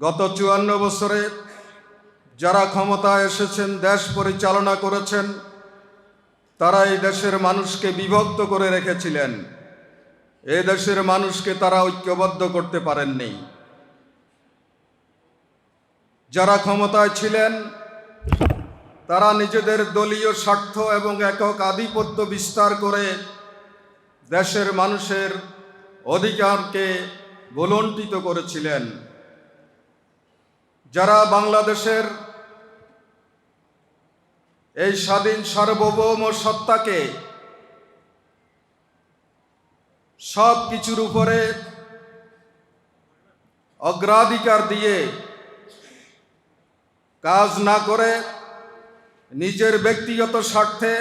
গত ৫৪ বছরে যারা ক্ষমতায় এসেছেন, দেশ পরিচালনা করেছেন, তারা এই দেশের মানুষকে বিভক্ত করে রেখেছিলেন। এই দেশের মানুষকে তারা ঐক্যবদ্ধ করতে পারেননি। যারা ক্ষমতায় ছিলেন তারা নিজেদের দলীয় স্বার্থ এবং একক আধিপত্য বিস্তার করে দেশের মানুষের অধিকারকে ভুলুণ্ঠিত করেছিলেন। যারা বাংলাদেশের এই স্বাধীন সার্বভৌম সত্তাকে সব কিছুর উপরে অগ্রাধিকার দিয়ে কাজ না করে নিজের ব্যক্তিগত স্বার্থে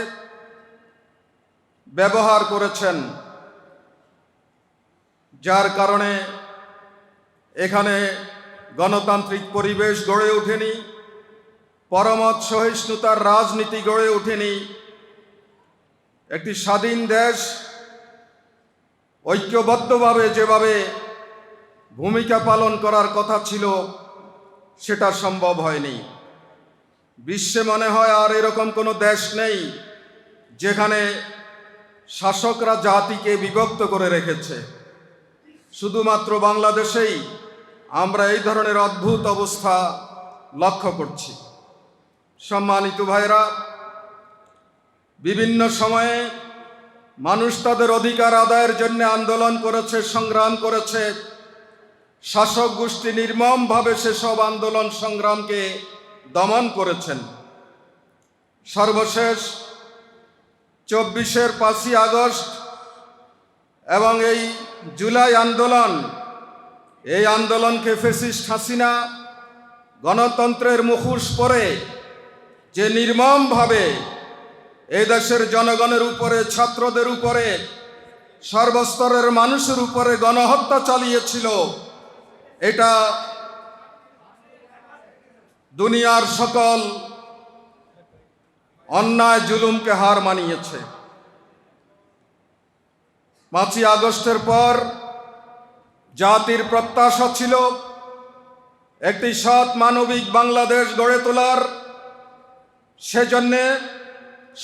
ব্যবহার করেছেন, যার কারণে এখানে গণতান্ত্রিক পরিবেশ গড়ে ওঠেনি, পরমত সহিষ্ণুতার রাজনীতি গড়ে ওঠেনি। একটি স্বাধীন দেশ ঐক্যবদ্ধভাবে যেভাবে ভূমিকা পালন করার কথা ছিল সেটা সম্ভব হয়নি। বিশ্বে মনে হয় আর এরকম কোনো দেশ নেই যেখানে শাসকরা জাতিকে বিভক্ত করে রেখেছে। শুধুমাত্র বাংলাদেশেই আমরা এই ধরনের অদ্ভুত অবস্থা লক্ষ্য করছি। সম্মানিত ভাইরা, বিভিন্ন সময়ে মানুষ তাদের অধিকার আদায়ের জন্য আন্দোলন করেছে, সংগ্রাম করেছে। শাসক গোষ্ঠী নির্মমভাবে সেসব আন্দোলন সংগ্রামকে দমন করেছেন। সর্বশেষ ২৪-এর ৫ই আগস্ট এবং এই জুলাই আন্দোলন, এই আন্দোলনকে ফ্যাসিস্ট হাসিনা গণতন্ত্রের মুখোশ পরে যে নির্মমভাবে এই দেশের জনগণের উপরে, ছাত্রদের উপরে, সর্বস্তরের মানুষের উপরে গণহত্যা চালিয়েছিল, এটা দুনিয়ার সকল অন্যায় জুলুমকে হার মানিয়েছে। ৫ই আগস্টের পর জাতির প্রত্যাশা ছিল একটি সৎ মানবিক বাংলাদেশ গড়ে তোলার। সেজন্যে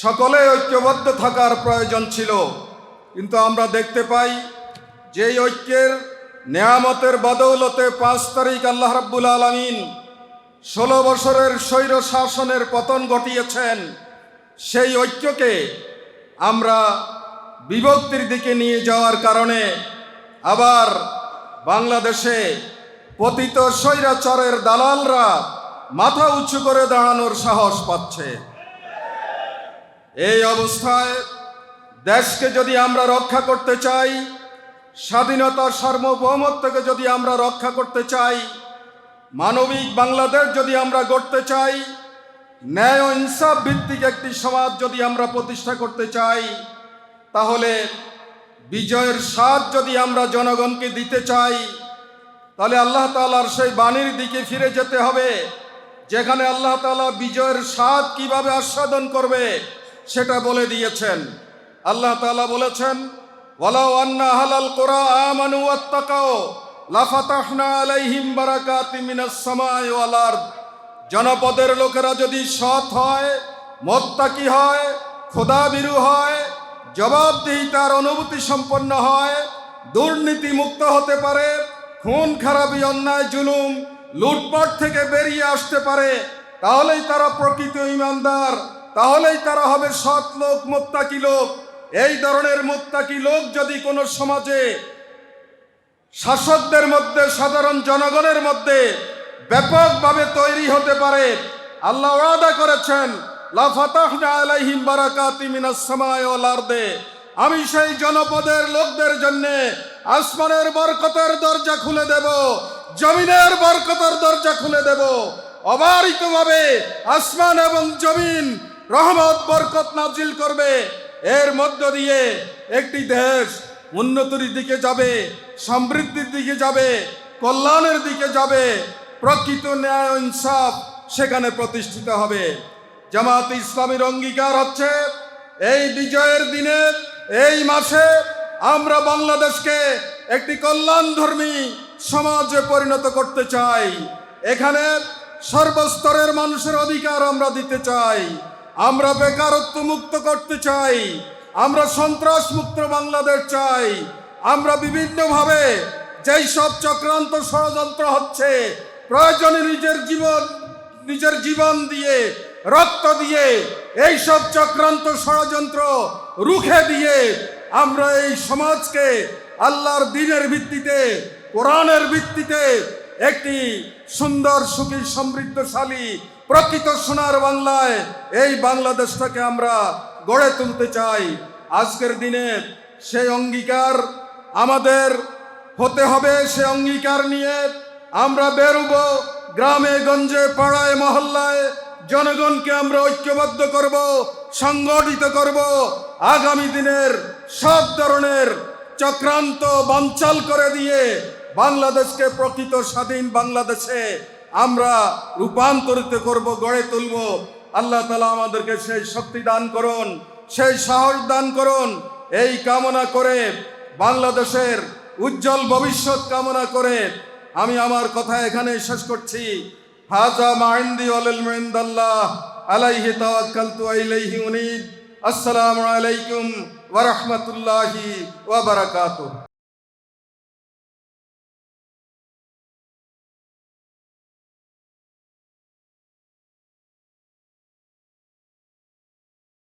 সকলে ঐক্যবদ্ধ থাকার প্রয়োজন ছিল। কিন্তু আমরা দেখতে পাই যে এই ঐক্যের নেয়ামতের বদৌলতে ৫ তারিখ আল্লাহ রাব্বুল আলামিন ১৬ বছরের স্বৈর শাসনের পতন ঘটিয়েছেন। সেই ঐক্যকে আমরা বিভক্তির দিকে নিয়ে যাওয়ার কারণে আবার বাংলাদেশে পতিত স্বৈরাচারের দালালরা মাথা উঁচু করে দাঁড়ানোর সাহস পাচ্ছে। এই অবস্থায় দেশকে যদি আমরা রক্ষা করতে চাই, স্বাধীনতার সার্বভৌমত্বকে যদি আমরা রক্ষা করতে চাই, মানবিক বাংলাদেশ যদি আমরা গড়তে চাই, ন্যায় ও ইনসাফ ভিত্তিক একটি সমাজ যদি আমরা প্রতিষ্ঠা করতে চাই, তাহলে বিজয়ের স্বাদ যদি আমরা জনগণকে দিতে চাই, তাহলে আল্লাহ তাআলার সেই বাণীর দিকে ফিরে যেতে হবে, যেখানে আল্লাহ তাআলা বিজয়ের স্বাদ কিভাবে আস্বাদন করবে সেটা বলে দিয়েছেন। আল্লাহ তাআলা বলেছেন, ওয়ালাউ আন্না আহলাল কুরা আমানু ওয়াত্তাকাও লাফাতাহনা আলাইহিম বারাকাতিম মিনাস সামাই ওয়াল আরদ। জনপদের লোকেরা যদি সৎ হয়, মুত্তাকি হয়, খোদাভীরু হয়, জবাবদিহিতার অনুভূতি সম্পন্ন হয়, দুর্নীতি মুক্ত হতে পারে, খুন খারাপি, অন্যায় জুলুম, লুটপাট থেকে বেরিয়ে আসতে পারে, তাহলেই তারা প্রকৃত ঈমানদার, তাহলেই তারা হবে সৎ লোক, মুত্তাকি লোক। এই ধরনের মুত্তাকি লোক যদি কোনো সমাজে শাসকদের মধ্যে, সাধারণ জনগণের মধ্যে ব্যাপকভাবে তৈরি হতে পারে, আল্লাহ ওয়াদা করেছেন লাফাতাহনা আলাইহিম বারাকাতিম মিনাস সামাই ওয়াল আরদে, আমি সেই জনপদের লোকদের জন্য আসমানের বরকতের দরজা খুলে দেব, জমিনের বরকতের দরজা খুলে দেব। অবারিতভাবে আসমান এবং জমিন রহমত বরকত নাজিল করবে। এর মধ্য দিয়ে একটি দেশ উন্নতির দিকে যাবে, সমৃদ্ধির দিকে যাবে, কল্যাণের দিকে যাবে, প্রকৃত ন্যায় ইনসাফ সেখানে প্রতিষ্ঠিত হবে। জামাত ইসলামীর অঙ্গীকার হচ্ছে এই বিজয়ের দিনে, এই মাসে আমরা বাংলাদেশকে একটি কল্যাণধর্মী সমাজে পরিণত করতে চাই। এখানে সর্বস্তরের মানুষের অধিকার আমরা দিতে চাই। আমরা বেকারত্ব মুক্ত করতে চাই। আমরা সন্ত্রাস মুক্ত বাংলাদেশ চাই। আমরা বিভিন্নভাবে যেই সব চক্রান্ত ষড়যন্ত্র হচ্ছে, প্রয়োজনে নিজের জীবন দিয়ে, রক্ত দিয়ে এই সব চক্রান্ত ষড়যন্ত্র রুখে দিয়ে আমরা এই সমাজকে আল্লাহর দ্বীনের ভিত্তিতে, কোরআনের ভিত্তিতে একটি সুন্দর, সুখী, সমৃদ্ধশালী, প্রকৃত সোনার বাংলায় এই বাংলাদেশটাকে আমরা গড়ে তুলতে চাই। আজকের দিনে সেই অঙ্গীকার আমাদের হতে হবে। সে অঙ্গীকার নিয়ে আমরা বেরোব, গ্রামে গঞ্জে, পাড়ায় মহল্লায় জনগণকে আমরা ঐক্যবদ্ধ করব, সংগঠিত করব। আগামী দিনের সব ধরনের চক্রান্ত বানচাল করে দিয়ে বাংলাদেশকে প্রকৃত স্বাধীন বাংলাদেশে আমরা রূপান্তরিত করব, গড়ে তুলব। আল্লাহ তাআলা আমাদেরকে সেই শক্তি দান করুন, সেই সাহস দান করুন। এই কামনা করে, বাংলাদেশের উজ্জ্বল ভবিষ্যৎ কামনা করে আমি আমার কথা এখানে শেষ করছি। হাজা মা ইনদি ওয়াল ইলমু ইনদাল্লাহ, আলাইহি তাওয়াক্কালতু ওয়া ইলাইহি উনীব। আসসালামু আলাইকুম ওয়া রাহমাতুল্লাহি ওয়া বারাকাতুহু।